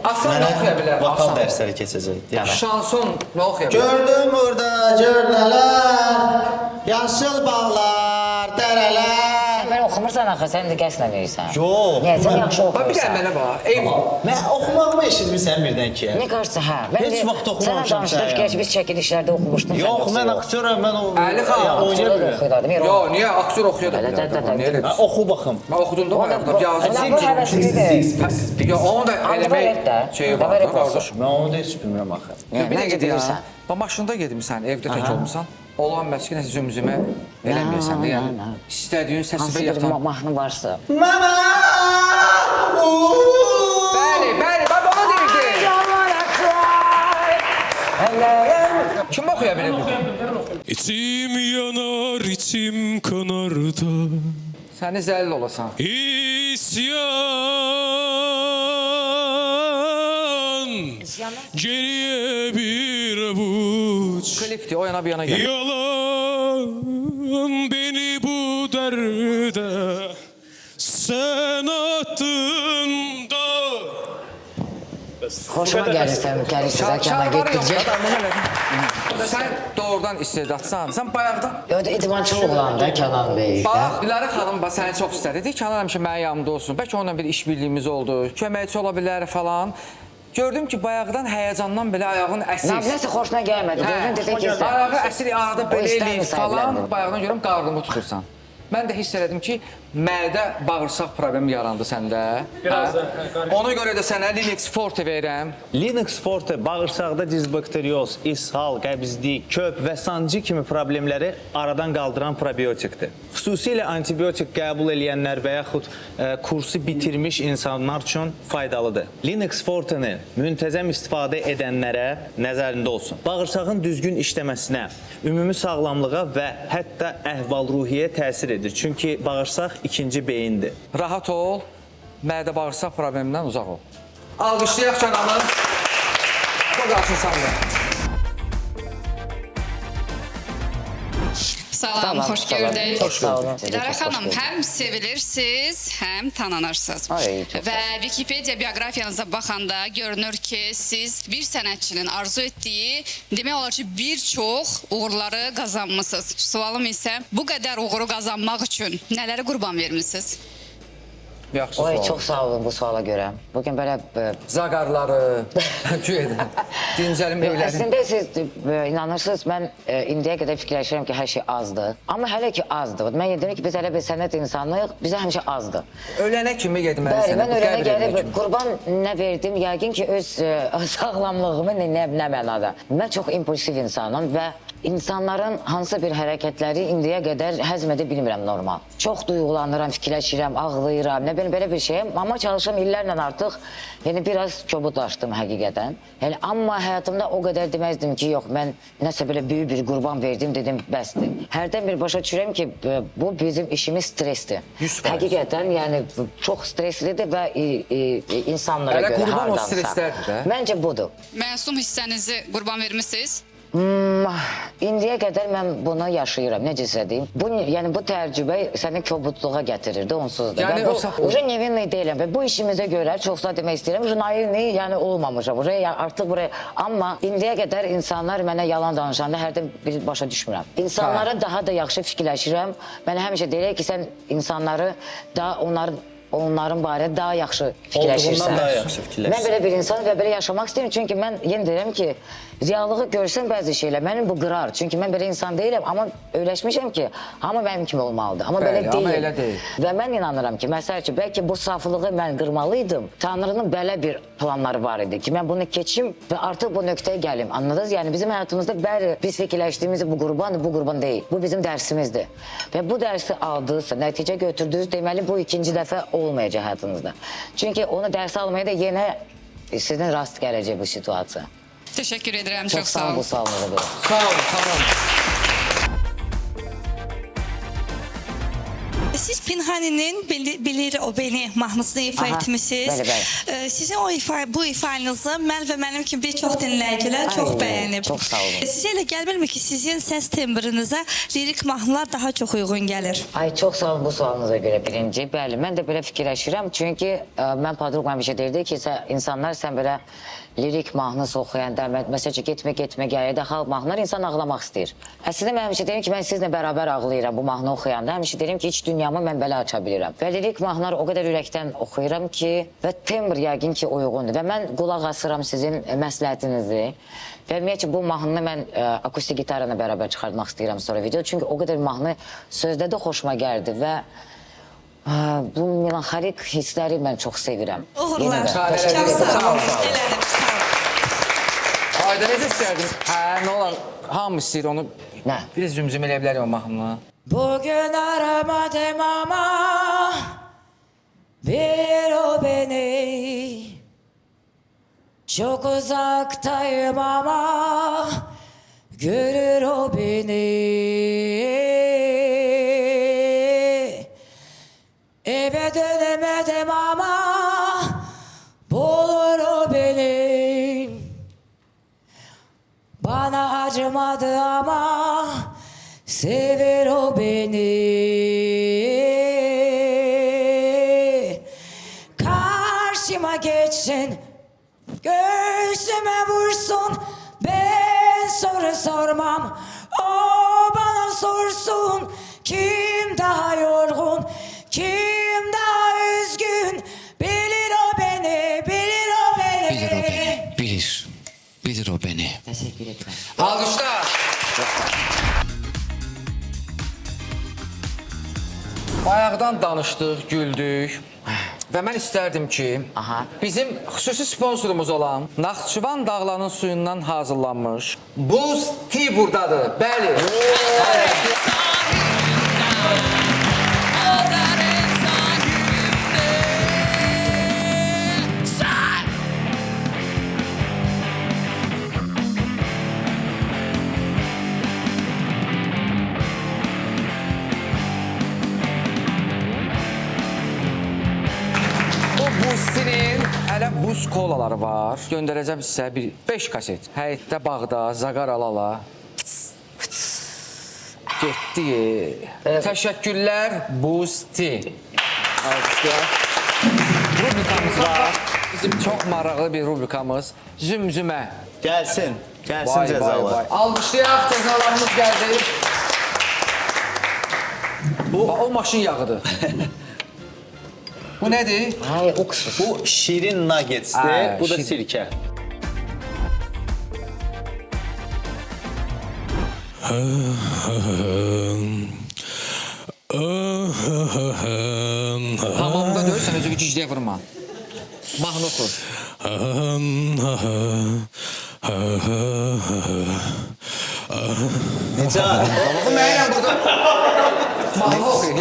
asan oxuya bilər. Vokal Asan. dərsləri keçəcək. Yəni. Şanson nə oxuya bilər? Gördüm burada gör nələr, yaşıl bağlar, dərələr. Oxumursan axı, sən də qəsdən verirsən. Yox. Niyə, sən yaxşı Bax bir dənə oxuyursan. mənə bax. Ev Mən oxumağımı eşitmirsən birdən ki. Ne karşı hə? Heç vaxt oxumamışam Sənə danışdıq sən ki, yəni. biz çəkilişlərdə oxumuşdun. Yox, mən aktyoram, mən o Əli xan, oynaya bilmirəm. oxuyurlardım. Yo, niyə aktyor oxuya da Hələ, bilər? də, Niyə elə? Ha, oxu baxım. Mən oxudum da bayaqda yazdım. Nə bu həvəslidir? Ya onu da Antivalet də. şeyi var da qardaş. Mən onu da heç bilmirəm axı. Bir Məncə dəqiqə deyirsən. bilirsən. Bax maşında gedmisən, evdə tək olmusan. Olan bəski nəsə zümzümə eləməyəsən də, yəni istədiyin Hansı səsibə bir yatan. mahnı varsa. Mama! Bəli, bəli, bax onu deyirdi. Kim oxuya bilir bunu? İçim yanar, içim kanar da. Səni zəlil olasan. İsyan geriye bir avuç Klipti, o yana bir yana gel. yalan beni bu derde sen attın da. Xoşuma gəlirsən, zəkana getdikcə. Sən doğrudan istedadsan. Sən bayaqdan İdmançı oğlandı Kənan Bey. bax, Dilarə xanım bax səni çox istədi. Deyir ki, Kənan həmişə mənim yanımda olsun. Bəlkə onunla bir işbirliyimiz oldu. Köməkçi ola bilər falan. Gördüm ki, bayaqdan həyəcandan belə ayağın əsir. Nəsə xoşuna gəlmədi. Gördün dedi ki, Ayağı əsir, arada belə istəmir eləyir falan. sahiblərini. Bayaqdan görürüm qarnımı tutursan. Mən də hiss elədim ki, mədə bağırsaq problemi yarandı səndə. Ona görə də sənə Linux Forte verirəm. Linux Forte bağırsaqda dizbakterioz, ishal, qəbizlik, köp və sancı kimi problemləri aradan qaldıran probiotikdir. Xüsusilə antibiotik qəbul edənlər və yaxud kursu bitirmiş insanlar üçün faydalıdır. Linux Forte-ni müntəzəm istifadə edənlərə nəzərində olsun. Bağırsağın düzgün işləməsinə, ümumi sağlamlığa və hətta əhval-ruhiyyəyə təsir edir. Çünki bağırsaq ikinci beyindir. Rahat ol, mədə bağırsaq problemindən uzaq ol. Alqışlayaq Kənanı. Çox qalsın sağlığı. Salam, xoş gördük. Çox sağ olun. Dilarə xanım, həm sevilirsiniz, həm tanınırsınız. Ay, çox Və Wikipedia bioqrafiyanıza baxanda görünür ki, siz bir sənətçinin arzu etdiyi, demək olar ki, bir çox uğurları qazanmısınız. Sualım isə, bu qədər uğuru qazanmaq üçün nələri qurban vermisiniz? Yaxşı Oy, sual. çox sağ olun bu suala görə. Bugün belə Zaqarları, dincəlim evləri. Əslində siz inanırsınız, mən indiyə qədər fikirləşirəm ki, hər şey azdır. Amma hələ ki azdır. Mən dedim ki, biz hələ bir sənət insanıyıq, bizə həmişə azdır. Ölənə kimi Bəli, getməlisən. mən ölənə gəlib qurban nə verdim? Yəqin ki, öz sağlamlığımı nə mənada. Mən çox impulsiv insanım və insanların hansı bir hərəkətləri indiyə qədər həzm edə bilmirəm normal. Çox duyğulanıram, fikirləşirəm, ağlayıram, nə belə bir şeyim. Amma çalışıram illərlə artıq, yəni biraz kobudlaşdım həqiqətən. Yəni, amma həyatımda o qədər deməzdim ki, yox, mən nəsə belə böyük bir qurban verdim, dedim, bəsdir. Hərdən bir başa düşürəm ki, bu bizim işimiz stresdir. 100%. Həqiqətən, yəni çox streslidir və insanlara Hələ görə qurban o hardansa. stresslərdir də. Məncə budur. Məsum hissənizi qurban vermisiniz? İndiyə qədər mən bunu yaşayıram, necə sizə deyim. Yəni bu təcrübə səni kobudluğa gətirirdi, onsuz da. Yəni, Bu nevinli deyiləm və bu işimizə görə çoxsa demək istəyirəm, naivni, yəni olmamışam. Artıq buraya, amma indiyə qədər insanlar mənə yalan danışanda hərdən bir başa düşmürəm. İnsanlara daha da yaxşı fikirləşirəm. Mən həmişə deyirəm ki, sən insanları da onların barədə daha yaxşı fikirləşirsən. Olduğundan daha yaxşı fikirləşirsən. Mən belə bir insan və belə yaşamaq istəyirəm. Çünki mən yenə deyirəm ki, reallığı görsən bəzi şeylər məni bu qırar. Çünki mən belə insan deyiləm, amma öyrəşmişəm ki, hamı mənim kimi olmalıdır. Amma belə deyil. Amma elə deyil. Və mən inanıram ki, məsəl üçün, bəlkə bu saflığı mən qırmalıydım. Tanrının belə bir planları var idi ki, mən bunu keçim və artıq bu nöqtəyə gəlim. Anladınız? Yəni bizim həyatımızda bəli biz fikirləşdiyimiz bu qurban deyil. Bu bizim dərsimizdir. Və bu dərsi aldınızsa, nəticə götürdünüz, deməli bu ikinci dəfə olmayacaq həyatınızda. Çünki onu dərs almaya da yenə sizin rast gələcək bu situasiya. Təşəkkür edirəm, Çox sağ olun bu sualınıza görə. Sağ olun, tamam. Siz Pinhani'nin Bilir O Beni mahnısını ifa etmişsiniz. Bəli. Sizin bu ifanızı mən və mənim kimi bir çox dinləyicilər çox bəyənib. Çox sağ olun. Sizə elə gəlmirmi ki, sizin səs tembrinizə lirik mahnılar daha çox uyğun gəlir? Ay, çox sağ olun bu sualınıza görə birinci. Bəli, mən də belə fikirləşirəm. Çünki mən padruq həmişə deyirdi ki, insanlar sən belə lirik mahnısı oxuyanda, məsələn, getmə, gəyə də xalq mahnılar insan ağlamaq istəyir. Əslində mən həmişə deyirəm ki, mən sizinlə bərabər ağlayıram bu mahnı oxuyanda. Həmişə deyirəm ki, heç dünyamı mən belə hələ aça bilirəm. Və lirik mahnıları o qədər ürəkdən oxuyuram ki, və tembr yəqin ki uyğundur. Və mən qulaq asıram sizin məsləhətinizi. Və ümumiyyətlə bu mahnını mən akustik gitarla bərabər çıxartmaq istəyirəm sonra video. Çünki o qədər mahnı sözdə də xoşuma gəldi və bu melanxolik hissləri mən çox sevirəm. Uğurlar. Təşəkkür Çox ederim. sağ olun. Sağ ol. Elədim, sağ ol. Ayda necə istərdin? Hə, nə olar? Hamı istəyir onu. Nə? Bir zümzüm elə bilərik o mahnını. Bugün aramadım ama bilir o beni. Çok uzaktayım ama görür o beni. Eve dönemedim ama bulur o beni. Bana acımadı ama sever o beni. Karşıma geçsin, göğsüme vursun. Ben soru sormam, o bana sorsun. Kim daha yorgun, kim daha üzgün? Bilir o beni, bilir o beni. Bilir o beni, bilir. Bilir o beni. Təşəkkür edirəm. Alqışlar. Bayaqdan danışdıq, güldük. Və mən istərdim ki, bizim xüsusi sponsorumuz olan Naxçıvan dağlarının suyundan hazırlanmış Buz Tea buradadır. Bəli. Buzinin hələ buz kolaları var. Göndərəcəm sizə bir 5 kaset. Həyətdə bağda, zaqar alala. Getdi. Təşəkkürlər Buz Tea. Rubrikamız var. Bizim çox maraqlı bir rubrikamız. Zümzümə. Gəlsin, gəlsin cəzalar. Alqışlayaq, cəzalarımız gəldi. O maşın yağıdır. Bu nədir? Ay, uksus. Bu şirin nuggetsdir, bu da şirin. sirkə. Hamamda döyürsən, özü güclüyə vurma. Mahnı oxu. Necə? Bu mənə burada mahnı oxuyur.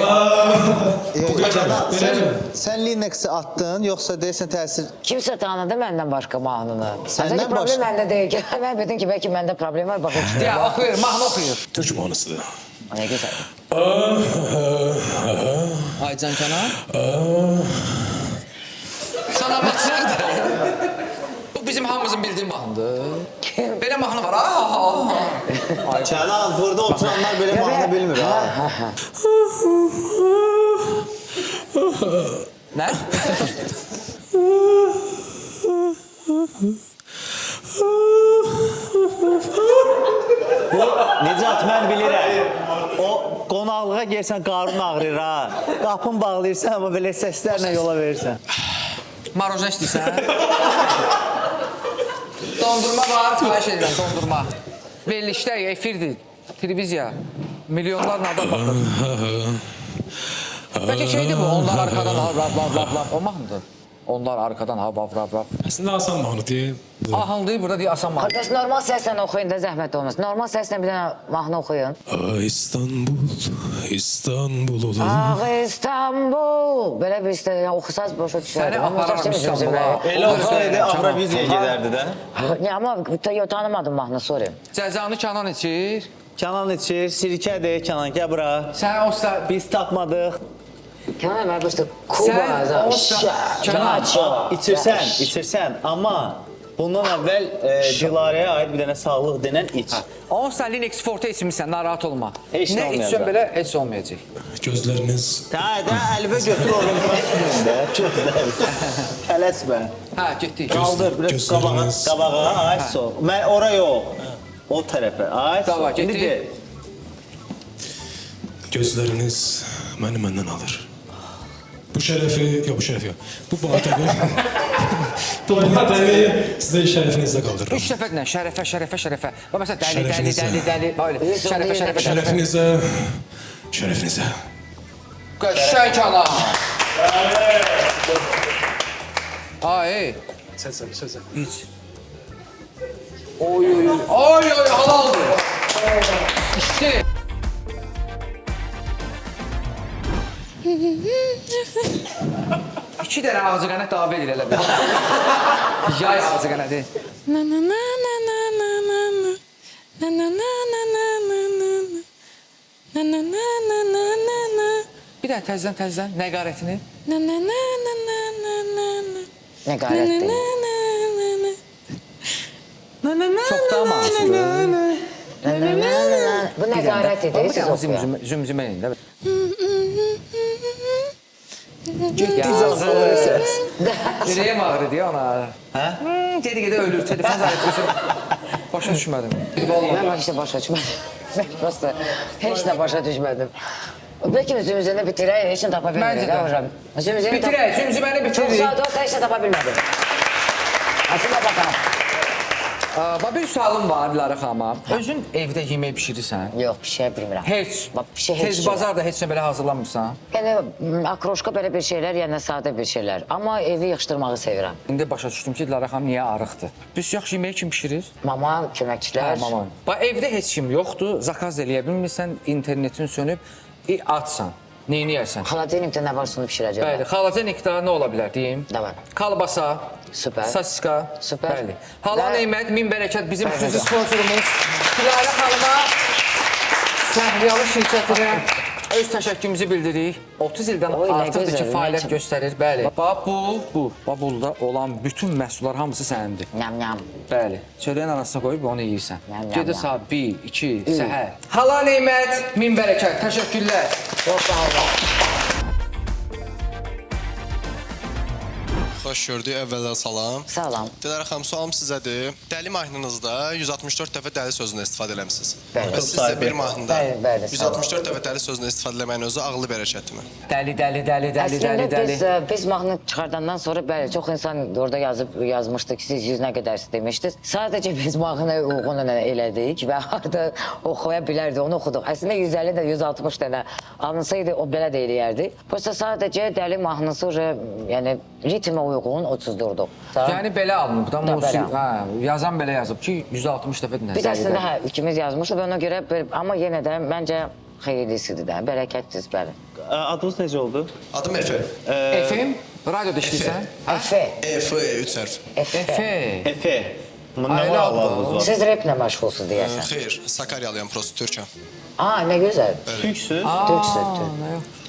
Sən Linux-i atdın, yoxsa deyəsən təsir... Kimsə tanıdı məndən başqa mahnını. Səndən Aslında problem başqa? məndə deyil ki. Mən bildim ki, bəlkə məndə problem var. Baxın içində. Ya, oxuyur, mahnı oxuyur. Tercümanısıdır. Ne güzel. Ay Can Kənan. Sana baxsırdı. Bu bizim hamımızın bildiği mahnıdır. Belə mahnı var. Kənan, burada oturanlar belə mahnı bilmir, ha? Nə? Necat, mən bilirəm. O qonaqlığa gəlsən, qarın ağrır, ha? Qapını bağlayırsan, amma belə səslərlə yola verirsən. Maroja istəyirsən? Dondurma var, xahiş edirəm, dondurma. Verilişlər, efirdir, televiziya. Milyonlarla adam baxır. Bəlkə şeydir bu, onlar arkadan ha, o mahnıdır. Onlar arkadan ha, vav. Əslində asan mahnıdır. Ahındır, burada deyir asan mahnı. Kardeş normal səslə oxuyun da zəhmət olmaz. Normal səslə bir dənə mahnı oxuyun. İstanbul olar. Ah İstanbul. Belə bir istəyir, oxusaz boşa düşərdi. Səni apararam İstanbula. Elə olsaydı, Avroviziyaya gedərdi də. Ne ama tanımadım mahnı, sorry. Cəzanı Kənan içir. Kənan içir, sirkədir, Kənan, gəl bura. Sən olsa... Biz tapmadıq. Kenan ben işte Kuba, Kenan, İçirsən, amma bundan əvvəl Dilarəyə aid bir dənə sağlıq denən iç. Olsa Linux Forte içmirsən, narahat olma. Heç nə nə olmayacaq. içsən belə, heç olmayacaq. Gözləriniz Də, əlbə götür oğlum, etməyim də, gözlər. Tələsmə. Hə, getdik. Qaldır, biraz qabağa, aç sol. Mən ora yox, o tərəfə, aç sol. Davay, getdik. gözləriniz məni məndən alır. Bu şərəfi, yox bu şərəf yox. Bu batəqi. Bu batəqi sizə şərəfinizdə qaldırıram. 3 dəfə şərəfə. Və məsələn dəli. Böyle. Şərəfə. Şərəfinizə. Şərəfinizə. Qəşəng ana. Ay. Səsə. İç. Oy, halaldır. İşte. İki dənə ağzı qənət davet edir elə bir. Yay ağzı qənəti. Bir dənə təzdən nəqarətini. Nəqarət deyil. Çox da masumdur. Bu nəqarət edir, siz oxuyun. Zümzümə ilə. Ürəyim ağrıdı ya ona. Hə? Gedi ölür, telefon zərətləsin. Başa düşmədim. Mən heç də başa düşmədim. Prosta heç də başa düşmədim. Bəlkə zümzüməni bitirək, heç nə tapa bilmirik də hocam. Bitirək, zümzüməni Çox bitiririk. saat olsa heç nə tapa bilmədim. Açın da baxalım. Bir sualım var Dilarə xanıma. Özün evdə yemək pişirirsən? Yox, pişirə bilmirəm. Heç. Pişirə heç. Tez bazarda heç nə belə hazırlamırsan? Yəni akroşka belə bir şeylər, yəni sadə bir şeylər. Amma evi yığışdırmağı sevirəm. İndi başa düşdüm ki, Dilarə xanım niyə arıqdır? Biz yaxşı yemək kim pişirir? Mama, köməkçilər. Mama. Evdə heç kim yoxdur, zakaz eləyə bilmirsən, internetin sönüb, atsan. Neyini yersən? Xaladenikdə nə varsa onu pişirəcəm. Bəli, xaladenikdə nə ola bilər deyim? Davay. Kalbasa, Süper. sasiska. Süper. Bəli. Halal Neymət, min bərəkət bizim xüsusi sponsorumuz. Dilarə xanıma Səhriyalı şirkətinə öz təşəkkürümüzü bildiririk. 30 ildən artıqdır ki, fəaliyyət göstərir. Bəli. Bax, bu. Burada olan bütün məhsullar hamısı sənindir. Nyam. Bəli. Çörəyin arasına qoyub onu yeyirsən. Gedir saat 1, 2, səhər. Halal Neymət, min bərəkət. Təşəkkürlər. Çox sağ olun. Xoş gördük, əvvəldən salam. Salam. Dilarə xanım, sualım sizədir. Dəli mahnınızda 164 dəfə dəli sözündən istifadə eləmisiniz. Bəli. Və sizdə bir mahnında Bəli, 164 dəfə dəli sözündən istifadə eləməyin özü ağlı bərəkətmi? Dəli. Əslində biz mahnı çıxardandan sonra bəli, çox insan orada yazmışdı ki, siz 100 nə qədər demişdiniz. Sadəcə biz mahnıya uyğun elədik və harada oxuya bilərdi, onu oxuduq. Əslində 150 də 160 dənə alınsaydı o belə də eləyərdi. Prosta sadəcə dəli mahnısı yəni ritmə uyğun 30-durduq. Yəni belə alınıb da, yazan belə yazıb ki, 160 dəfə dinləsin. Biz əslində ikimiz yazmışıq və ona görə, amma yenə də məncə xeyirlisidir də, bərəkətdir, bəli. Adınız necə oldu? Adım Efe. FM, radioda işləyirsən? Efe. Efe, 3 hərf. Efe. Nə var Allah'ınız var? Siz raplə məşğulsuz deyəsən. Xeyr, Sakaryalıyam, prosto Türkəm. Nə gözəl. Türksüz? Türksüz.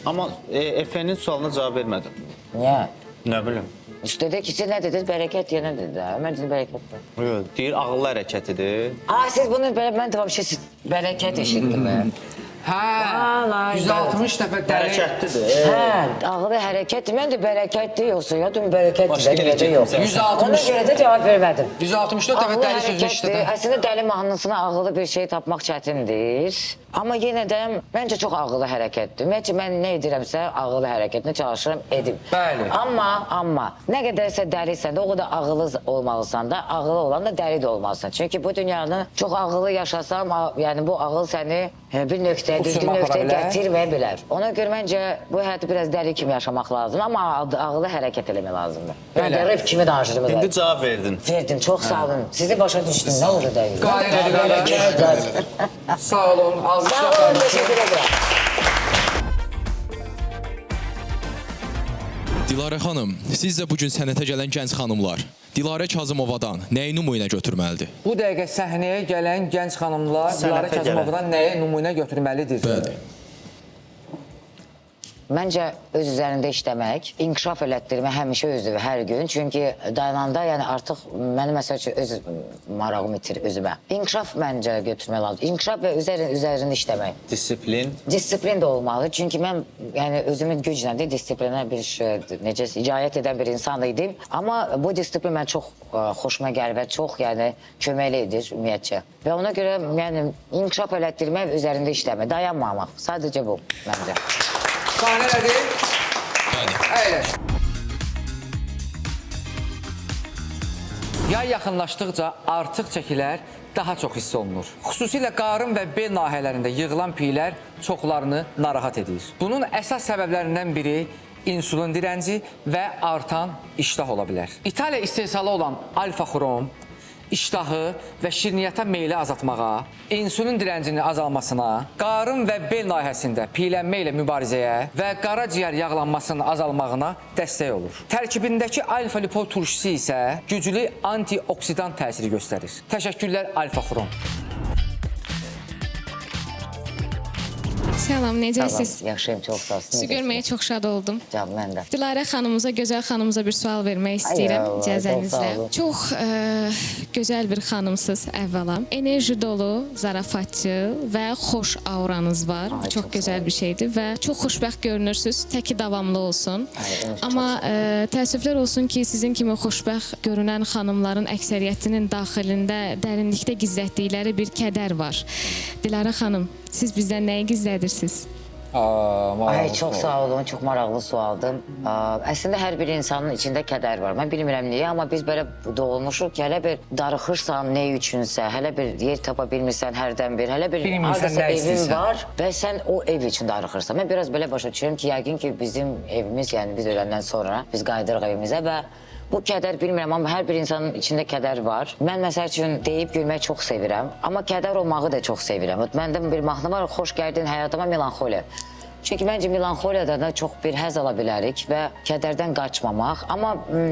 Amma Efe'nin sualına cavab vermədin. Niyə? Nə bilim. Dedi ki, siz nə dediniz? Bərəkət yenə dedi. Mən dedim bərəkətdir. Yox, deyir ağıllı hərəkətidir. Siz bunu mən də bir şey bərəkət eşitdim. Hə, 160 dəfə dəli. Hərəkətlidir. Hə, ağlı hərəkətdir. Mən də bərəkətdir yoxsa ya dedim bərəkətdir. Ona görə də cavab vermədim. 164 dəfə dəli sözü işlədim. Əslində dəli mahnısına ağıllı bir şey tapmaq çətindir. Amma yenə də məncə çox ağıllı hərəkətdir. Ümumiyyətcə mən nə edirəmsə ağıllı hərəkətini çalışıram edim. Bəli. Amma nə qədərsə dəlisən də o qədər ağıllı olmalısan da, ağıllı olan da dəli də olmalısan. Çünki bu dünyanı çox ağıllı yaşasam, yəni bu ağıl səni bir nöqtəyə, düzgün nöqtəyə gətirməyə bilər. Ona görə məncə bu həyatı biraz dəli kimi yaşamaq lazım, amma ağıllı hərəkət eləmək lazımdır. Belə rap kimi danışırım. İndi cavab verdin. Verdim, çox sağ olun. Sizi başa düşdüm, nə oldu dəqiq? Qayət. Sağ olun. Sağ olun, teşekkür ederim. Dilarə xanım, sizcə bugün sənətə gələn gənc xanımlar Dilarə Kazımovadan nəyi nümunə götürməlidir? Bu dəqiqə səhnəyə gələn gənc xanımlar Dilarə Kazımovadan nəyi nümunə götürməlidir? Bəli. Məncə öz üzərində işləmək, inkişaf elətdirmək həmişə özü hər gün. Çünki dayananda yəni artıq mənim məsəl üçün öz marağım itir özümə. İnkişaf məncə götürmək lazım. İnkişaf və üzərində işləmək. Disiplin. Disiplin də olmalı. Çünki mən yəni özümün güclə də disiplinə bir necə icayət edən bir insan idim. Amma bu disiplin mən çox xoşuma gəlir və çox yəni köməkli edir ümumiyyətcə. Və ona görə yəni inkişaf elətdirmək və üzərində işləmək, dayanmamaq. Sadəcə bu məncə. Sahne nədir? Bəli. əyləş. Yay yaxınlaşdıqca artıq çəkilər daha çox hiss olunur. Xüsusilə qarın və bel nahiyələrində yığılan piylər çoxlarını narahat edir. Bunun əsas səbəblərindən biri insulin dirənci və artan iştah ola bilər. İtaliya istehsalı olan alfa-xrom iştahı və şirniyyata meyli azaltmağa, insulin dirəncinin azalmasına, qarın və bel nahiyəsində piylənmə ilə mübarizəyə və qaraciyər yağlanmasının azalmağına dəstək olur. Tərkibindəki alfa-lipol turşusu isə güclü antioksidant təsiri göstərir. Təşəkkürlər alfa-xrom. Salam, necəsiz? Yaxşıyım, çox sağ olun. Sizi görməyə çox şad oldum. Canım, mən də. Dilarə xanımıza, gözəl xanımıza bir sual vermək istəyirəm icazənizlə. Çox gözəl bir xanımsınız əvvəla. Enerji dolu, zarafatçı və xoş auranız var. Bu çox gözəl bir şeydir və çox xoşbəxt görünürsünüz. Təki davamlı olsun. Amma təəssüflər olsun ki, sizin kimi xoşbəxt görünən xanımların əksəriyyətinin daxilində, dərinlikdə gizlətdikləri bir kədər var. Dilarə xanım, siz bizdən nəyi gizlədirsiniz? Ay, çox sağ olun, çox maraqlı sualdır. Əslində hər bir insanın içində kədər var. Mən bilmirəm niyə, amma biz belə doğulmuşuq ki, hələ bir darıxırsan nə üçünsə, hələ bir yer tapa bilmirsən hərdən bir, hələ bir hardasa evin var və sən o ev üçün darıxırsan. Mən biraz belə başa düşürüm ki, yəqin ki, bizim evimiz, yəni biz öləndən sonra biz qayıdırıq evimizə və bu kədər bilmirəm, amma hər bir insanın içində kədər var. Mən məsəl üçün deyib gülmək çox sevirəm, amma kədər olmağı da çox sevirəm. Məndə bir mahnı var, xoş gəldin həyatıma melanxoliya. Çünki məncə melanxoliyadan da çox bir həzz ala bilərik və kədərdən qaçmamaq. Amma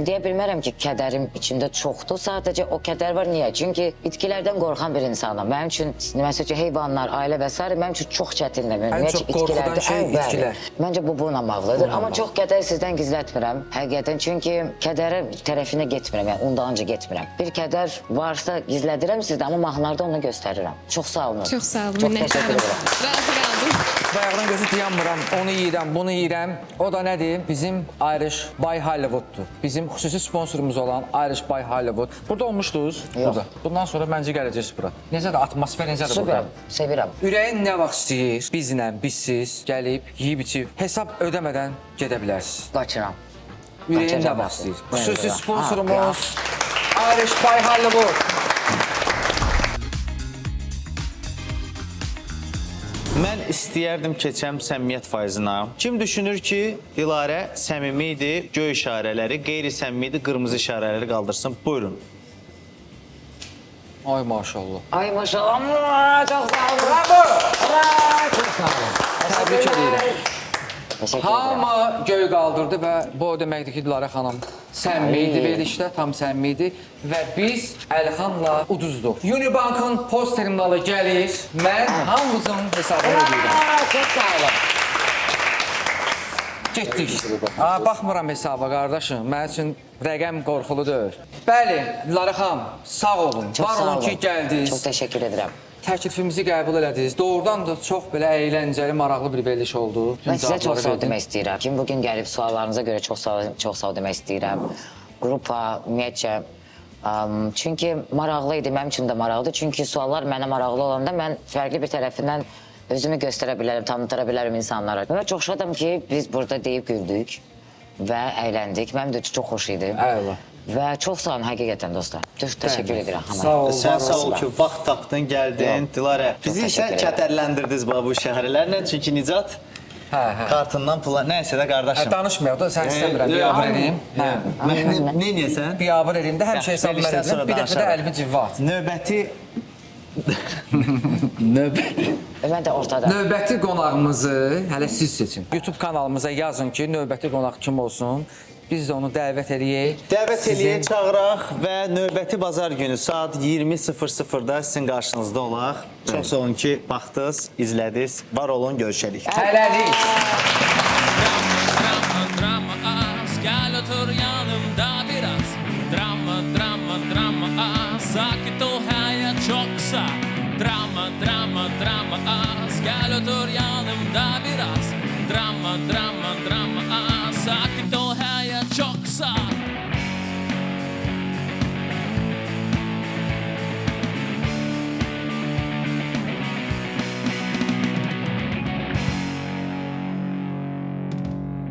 deyə bilmərəm ki, kədərim içində çoxdur. Sadəcə o kədər var. Niyə? Çünki bitkilərdən qorxan bir insanam. Mənim üçün, məsəl üçün, heyvanlar, ailə və s. mənim üçün çox çətindir. Ən çox qorxudan şey bitkilər. Məncə bu bununla bağlıdır. Amma çox kədər sizdən gizlətmirəm. Həqiqətən, çünki kədərə tərəfinə getmirəm, yəni ondan getmirəm. Bir kədər varsa gizlədirəm sizdə, amma mahnılarda onu göstərirəm. Çox sağ olun. Çox sağ olun, minnətdarım. Razı qaldım. Bayaqdan gözü dayanmıram, onu yeyirəm, bunu yeyirəm. O da nədir? Bizim Irish by Hollywood'dur. Bizim xüsusi sponsorumuz olan Irish by Hollywood. Burada olmuşdunuz? Burada. Bundan sonra məncə gələcəksiniz bura. Necədir? Atmosfer necədir burada? Süper, sevirəm. Ürəyin nə vaxt istəyir? Bizlə, bizsiz gəlib, yeyib-içib, hesab ödəmədən gedə bilərsiniz. Qaçıram. Ürəyin nə vaxt istəyir? Xüsusi sponsorumuz Irish by Hollywood. Mən istəyərdim keçəm səmimiyyət faizinə. Kim düşünür ki, Dilarə səmimi idi, göy işarələri, qeyri-səmimi idi, qırmızı işarələri qaldırsın? Buyurun. Ay maşallah. Ay maşallah, çox sağ olun. Bravo! Çox sağ olun. Təbrik edirəm. Hamı göy qaldırdı və bu o deməkdir ki, Dilarə xanım səmimi idi verilişdə, tam səmimi idi və biz Əlixanla uduzduq. Unibankın post terminalı gəlir, mən hamımızın hesabını edirəm. Çox sağ olun. Getdik. Baxmıram hesaba, qardaşım. Mənim üçün rəqəm qorxuludur. Bəli, Dilarə xanım, sağ olun. Var olun ki, gəldiniz. Çox təşəkkür edirəm. Təklifimizi qəbul elədiniz. Doğrudan da çox belə əyləncəli, maraqlı bir veriliş oldu. Mən sizə çox sağ ol demək istəyirəm. Kim bugün gəlib suallarınıza görə çox sağ ol demək istəyirəm. Qrupa, ümumiyyətcə, çünki maraqlı idi, mənim üçün də maraqlıdır. Çünki suallar mənə maraqlı olanda mən fərqli bir tərəfindən özümü göstərə bilərəm, tanıtıra bilərəm insanlara. Və çox şadam ki, biz burada deyib güldük və əyləndik. Mənim də çox xoş idi. Əla. Və çox sağ olun, həqiqətən dostlar. Təşəkkür edirəm. Sən sağ ol ki, vaxt tapdın, gəldin. Dilarə, bizi isə kədərləndirdiniz bu şəhərlərlə. Çünki Nicat kartından pula, nəysə də qardaşım. Danışmayaq da, sən istəmirəm, biabır edeyim. Ne niyəsən? Biabır edeyim də, həmişə hesabı verirəm. Bir dəfə də əlvi civvat. Növbəti... Mən də ortada. Növbəti qonağımızı hələ siz seçin. YouTube kanalımıza yazın ki, növbəti qonaq kim olsun. Biz də onu dəvət eləyək. Dəvət eləyək, çağıraq və növbəti bazar günü saat 20:00-da sizin qarşınızda olaq. Çox sağ olun ki, baxdınız, izlədiniz. Var olun, görüşərik. Hələlik. Drama az, gel otur yanımda biraz. Drama az, sakit ol hayat çok kısa. Drama az, gel otur yanımda biraz. Drama az, sakit